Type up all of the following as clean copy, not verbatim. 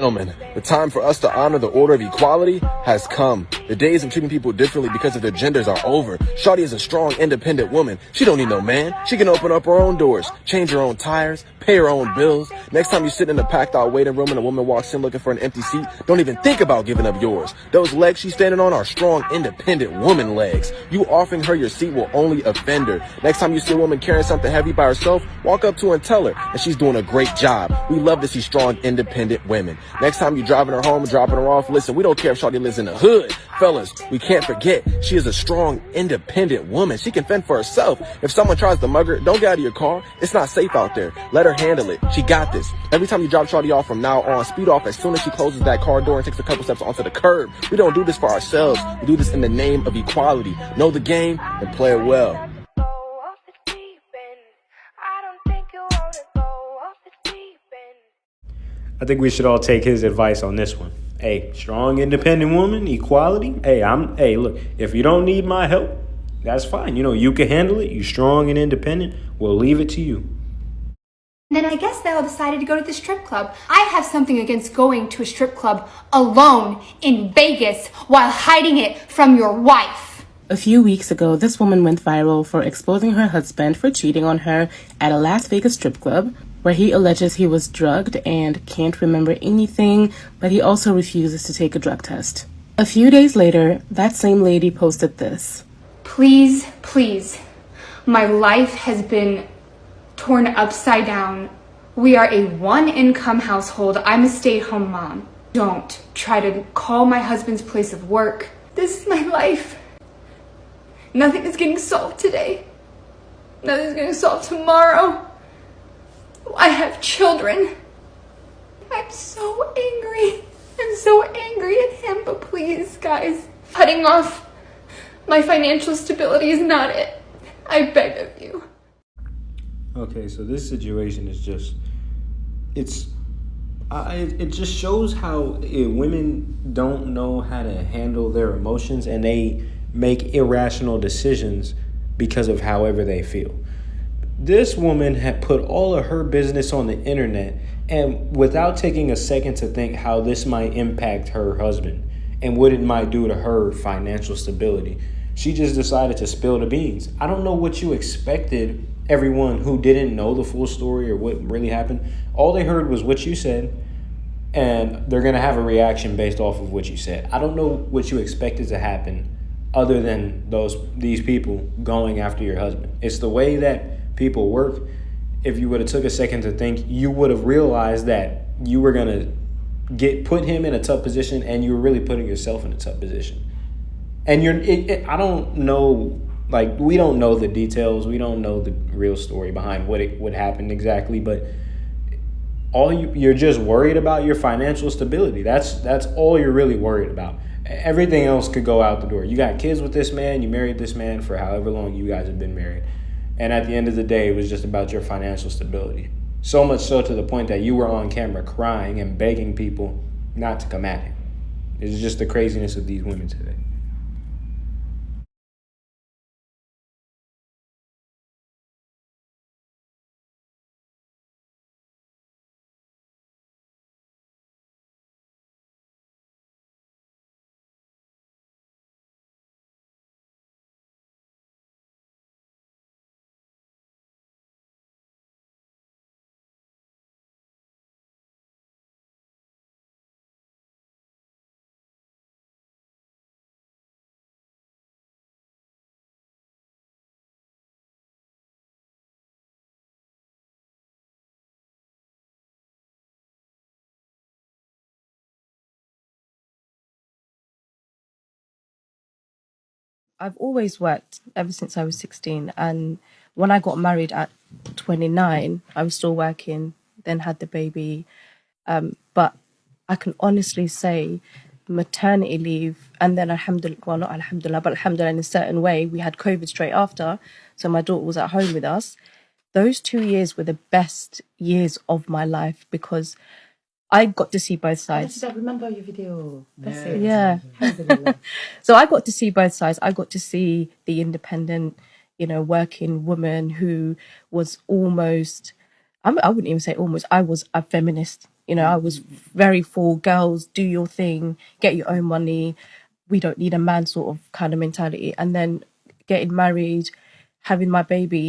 Gentlemen, the time for us to honor the order of equality has come. The days of treating people differently because of their genders are over. Shawty is a strong, independent woman. She don't need no man. She can open up her own doors, change her own tires, pay her own bills. Next time you sit in a packed out waiting room and a woman walks in looking for an empty seat, don't even think about giving up yours. Those legs she's standing on are strong, independent woman legs. You offering her your seat will only offend her. Next time you see a woman carrying something heavy by herself, walk up to her and tell her that she's doing a great job. We love to see strong, independent women. Next time you're driving her home and dropping her off, listen, we don't care if Shawty lives in the hood. Fellas, we can't forget, she is a strong, independent woman. She can fend for herself. If someone tries to mug her, don't get out of your car. It's not safe out there. Let her handle it. She got this. Every time you drop Shawty off from now on, speed off as soon as she closes that car door and takes a couple steps onto the curb. We don't do this for ourselves. We do this in the name of equality. Know the game and play it well. I think we should all take his advice on this one. Hey, strong, independent woman, equality. Hey, look, if you don't need my help, that's fine. You know, you can handle it. You're strong and independent. We'll leave it to you. Then I guess they all decided to go to the strip club. I have something against going to a strip club alone in Vegas while hiding it from your wife. A few weeks ago, this woman went viral for exposing her husband for cheating on her at a Las Vegas strip club, where he alleges he was drugged and can't remember anything, but he also refuses to take a drug test. A few days later, that same lady posted this. Please, my life has been torn upside down. We are a one-income household. I'm a stay-at-home mom. Don't try to call my husband's place of work. This is my life. Nothing is getting solved today. Nothing's getting solved tomorrow. I have children. I'm so angry. I'm so angry at him, but please, guys, cutting off my financial stability is not it. I beg of you. Okay, so this situation is just, it just shows how women don't know how to handle their emotions, and they make irrational decisions because of however they feel. This woman had put all of her business on the internet, and without taking a second to think how this might impact her husband and what it might do to her financial stability, she just decided to spill the beans. I don't know what you expected everyone who didn't know the full story or what really happened. All they heard was what you said, and they're going to have a reaction based off of what you said. I don't know what you expected to happen other than these people going after your husband. It's the way that people work. If you would have took a second to think, you would have realized that you were going to put him in a tough position, and you were really putting yourself in a tough position. And I don't know, like, we don't know the details. We don't know the real story behind what happened exactly, but you're just worried about your financial stability. That's all you're really worried about. Everything else could go out the door. You got kids with this man, you married this man for however long you guys have been married. And at the end of the day, it was just about your financial stability. So much so to the point that you were on camera crying and begging people not to come at him. It's just the craziness of these women today. I've always worked ever since I was 16. And when I got married at 29, I was still working, then had the baby. But I can honestly say maternity leave, and then alhamdulillah, well, not alhamdulillah, but alhamdulillah in a certain way, we had COVID straight after. So my daughter was at home with us. Those 2 years were the best years of my life because I got to see both sides. I remember your video. That's it. Yeah. So I got to see both sides. I got to see the independent, working woman who was almost, I wouldn't even say almost, I was a feminist You know, I was very for girls, do your thing, get your own money. We don't need a man sort of kind of mentality. And then getting married, having my baby,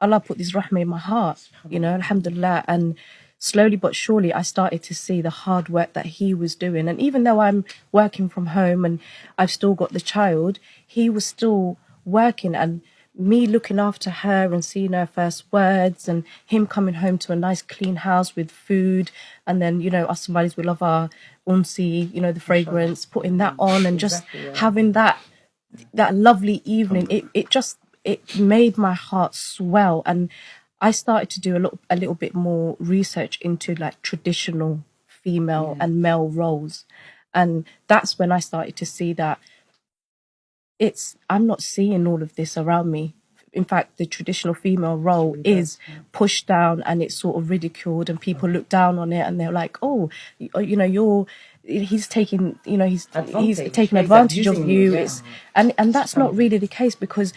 Allah put this rahmah in my heart, you know, alhamdulillah. And slowly but surely, I started to see the hard work that he was doing. And even though I'm working from home and I've still got the child, he was still working. And me looking after her and seeing her first words and him coming home to a nice clean house with food. And then, you know, us Somalis, we love our unsi, you know, the fragrance, putting that on and just having that lovely evening. It made my heart swell, and I started to do a little bit more research into like traditional female and male roles, and that's when I started to see that I'm not seeing all of this around me. In fact, the traditional female role is pushed down and it's sort of ridiculed, and people look down on it and they're like, oh, you know, he's taking, you know, he's taking advantage of you. And that's not really the case, because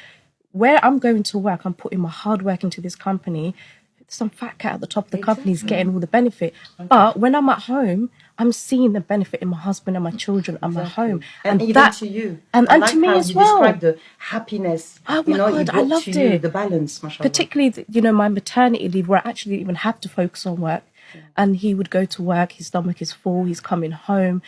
where I'm going to work, I'm putting my hard work into this company. Some fat cat at the top of the company is getting all the benefit. But when I'm at home, I'm seeing the benefit in my husband and my children and my home. And even that, to you. And like to me how as you well. described the happiness. Oh you my know, God, it I brought loved to you it. the balance, mashallah. Particularly, you know, my maternity leave, where I actually even have to focus on work. And he would go to work, his stomach is full, he's coming home.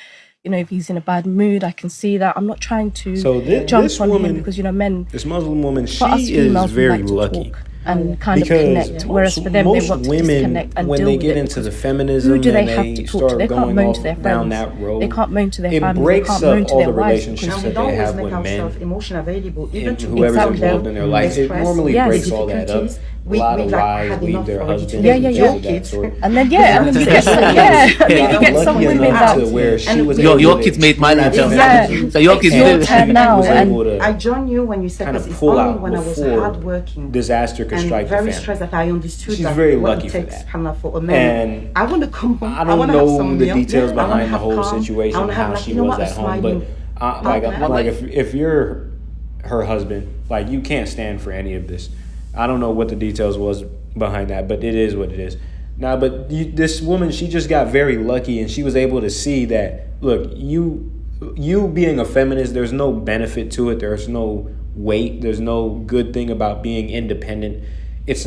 You know, if he's in a bad mood, I can see that. I'm not trying to jump this on woman, him, because, you know, men, this Muslim woman, for us she is females, we very like to lucky. talk and kind Because of connect, whereas for them, they most want to women, disconnect and when deal they with get it. into the feminism, Who do they and have they to talk to? start They can't going moan off to their down friends. that road. They can't moan to their It families. They breaks can't up moan to all their the wives. relationships And that we they don't always have make with ourselves men emotion available, even and to whoever's tell involved them in their life. the It stress, normally Yes. breaks all that up. difficulties. A lot of like, wives had leave enough their already husbands today. and Yeah. things of that sort. And then, and then you get some, and then you get some Lucky women enough that, to where she was Your able to kids made my life tough. Yeah. So your kids It's your did. turn now, was and able to I join you when you said kind this. of It's pull only out when I was before hardworking disaster could and strike the very family. stressed that I understood She's that very what lucky it for takes, that. subhanAllah, for a man. And I want to come home. I don't wanna have know some the milk. details I wanna behind the have whole calm. I situation, wanna have, how like, she you know was what, at a home, but smiling like if you're her husband, like, you can't stand for any of this. I don't know what the details was behind that, but it is what it is. Now, but this woman, she just got very lucky, and she was able to see that, look, you being a feminist, there's no benefit to it. There's no weight. There's no good thing about being independent. It's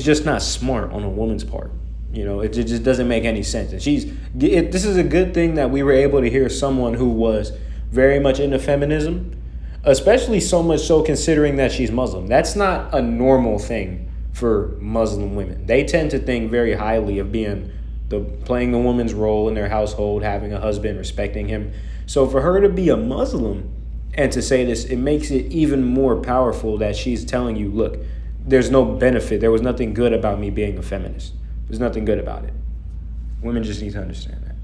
just not smart on a woman's part. You know, it just doesn't make any sense. And this is a good thing that we were able to hear someone who was very much into feminism, especially so much so considering that she's Muslim. That's not a normal thing for Muslim women. They tend to think very highly of playing the woman's role in their household, having a husband, respecting him. So for her to be a Muslim and to say this, it makes it even more powerful that she's telling you, look, there's no benefit. There was nothing good about me being a feminist. There's nothing good about it. Women just need to understand that.